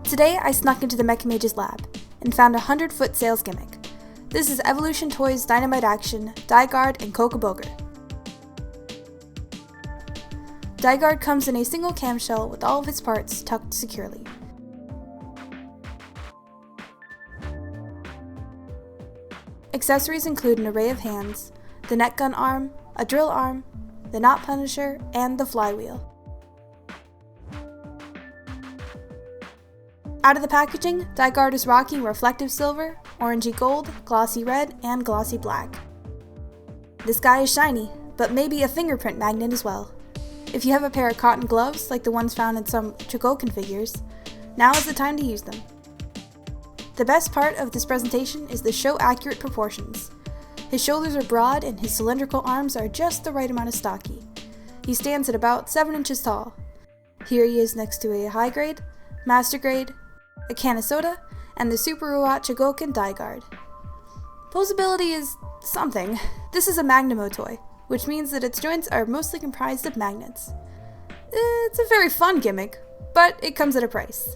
Today I snuck into the Mecha Mage's lab and found a 100-foot sales gimmick. This is Evolution Toys Dynamite Action, Dai-Guard, and Kokuboger. Dai-Guard comes in a single camshell with all of its parts tucked securely. Accessories include an array of hands, the net gun arm, a drill arm, the knot punisher, and the flywheel. Out of the packaging, Dai-Guard is rocking reflective silver, orangey gold, glossy red, and glossy black. This guy is shiny, but maybe a fingerprint magnet as well. If you have a pair of cotton gloves like the ones found in some Chogokin figures, now is the time to use them. The best part of this presentation is the show-accurate proportions. His shoulders are broad and his cylindrical arms are just the right amount of stocky. He stands at about 7 inches tall. Here he is next to a high grade, master grade, a can of soda, and the Super Ruat Chogokin Dai-Guard. Posability is something. This is a Magnimo toy, which means that its joints are mostly comprised of magnets. It's a very fun gimmick, but it comes at a price.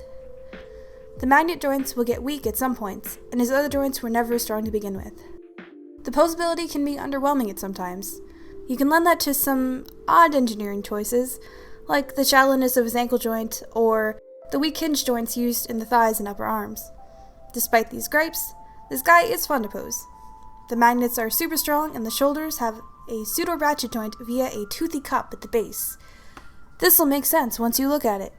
The magnet joints will get weak at some points, and his other joints were never strong to begin with. The posability can be underwhelming at some times. You can lend that to some odd engineering choices, like the shallowness of his ankle joint, or the weak hinge joints used in the thighs and upper arms. Despite these gripes, this guy is fun to pose. The magnets are super strong and the shoulders have a pseudo-ratchet joint via a toothy cup at the base. This'll make sense once you look at it.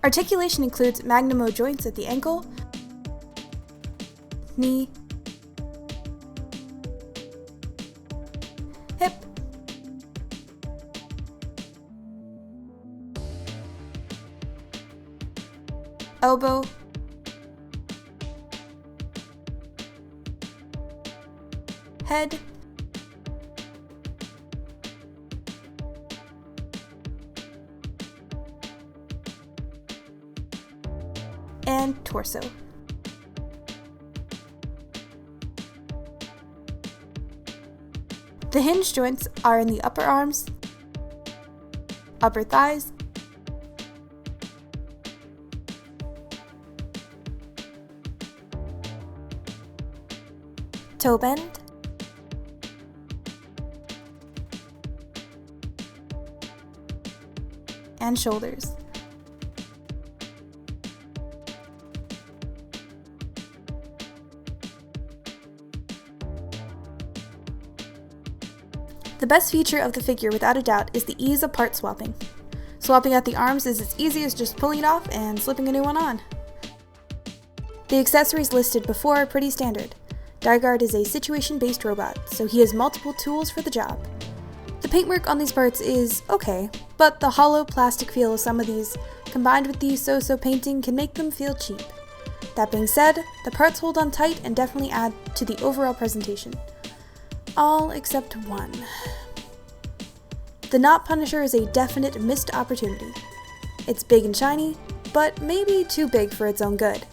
Articulation includes Magnimo joints at the ankle, knee, hip, elbow, head, and torso. The hinge joints are in the upper arms, upper thighs, toe bend, and shoulders. The best feature of the figure, without a doubt, is the ease of part swapping. Swapping out the arms is as easy as just pulling it off and slipping a new one on. The accessories listed before are pretty standard. Dai-Guard is a situation-based robot, so he has multiple tools for the job. The paintwork on these parts is okay, but the hollow plastic feel of some of these, combined with the so-so painting, can make them feel cheap. That being said, the parts hold on tight and definitely add to the overall presentation. All except one. The knot punisher is a definite missed opportunity. It's big and shiny, but maybe too big for its own good.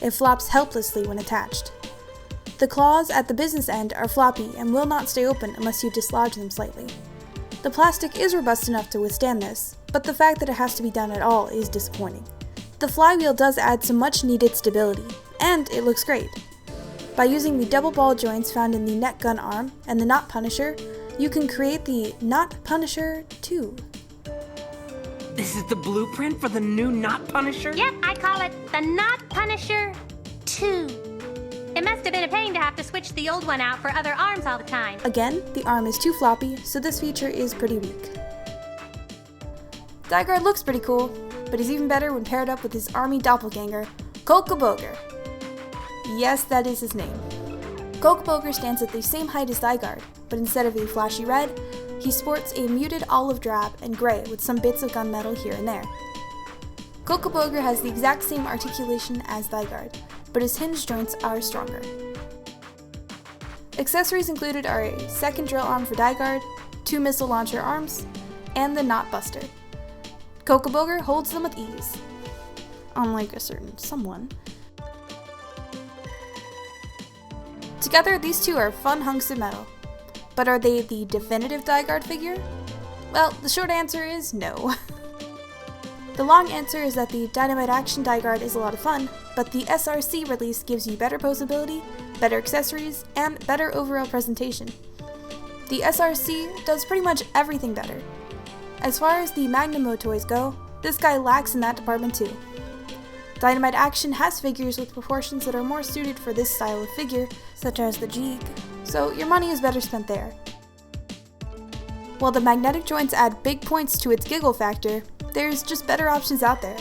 It flops helplessly when attached. The claws at the business end are floppy and will not stay open unless you dislodge them slightly. The plastic is robust enough to withstand this, but the fact that it has to be done at all is disappointing. The flywheel does add some much needed stability, and it looks great. By using the double ball joints found in the net gun arm and the knot punisher, you can create the Knot Punisher 2. This is the blueprint for the new Knot Punisher? Yep, I call it the Knot Punisher 2. It must have been a pain to have to switch the old one out for other arms all the time. Again, the arm is too floppy, so this feature is pretty weak. Dai-Guard looks pretty cool, but he's even better when paired up with his army doppelganger, Kokoboger. Yes, that is his name. Kokoboger stands at the same height as Dai-Guard, but instead of a flashy red, he sports a muted olive drab and gray with some bits of gunmetal here and there. Kokoboger has the exact same articulation as Dai-Guard, but his hinge joints are stronger. Accessories included are a second drill arm for Dai-Guard, 2 missile launcher arms, and the knot buster. Kokoboger holds them with ease, unlike a certain someone. Together, these two are fun hunks of metal. But are they the definitive Dai-Guard figure? Well, the short answer is no. The long answer is that the Dynamite Action Dai-Guard is a lot of fun, but the SRC release gives you better posability, better accessories, and better overall presentation. The SRC does pretty much everything better. As far as the Magnum mode toys go, this guy lacks in that department too. Dynamite Action has figures with proportions that are more suited for this style of figure, such as the Jeeg, so your money is better spent there. While the magnetic joints add big points to its giggle factor, there's just better options out there.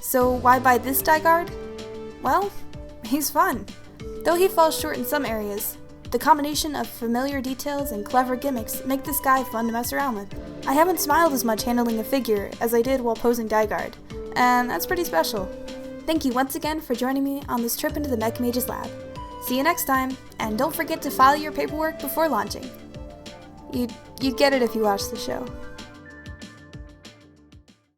So why buy this Dai-Guard? Well, he's fun. Though he falls short in some areas, the combination of familiar details and clever gimmicks make this guy fun to mess around with. I haven't smiled as much handling a figure as I did while posing Dai-Guard, and that's pretty special. Thank you once again for joining me on this trip into the Mecha Mage's lab. See you next time, and don't forget to file your paperwork before launching. You'd get it if you watched the show.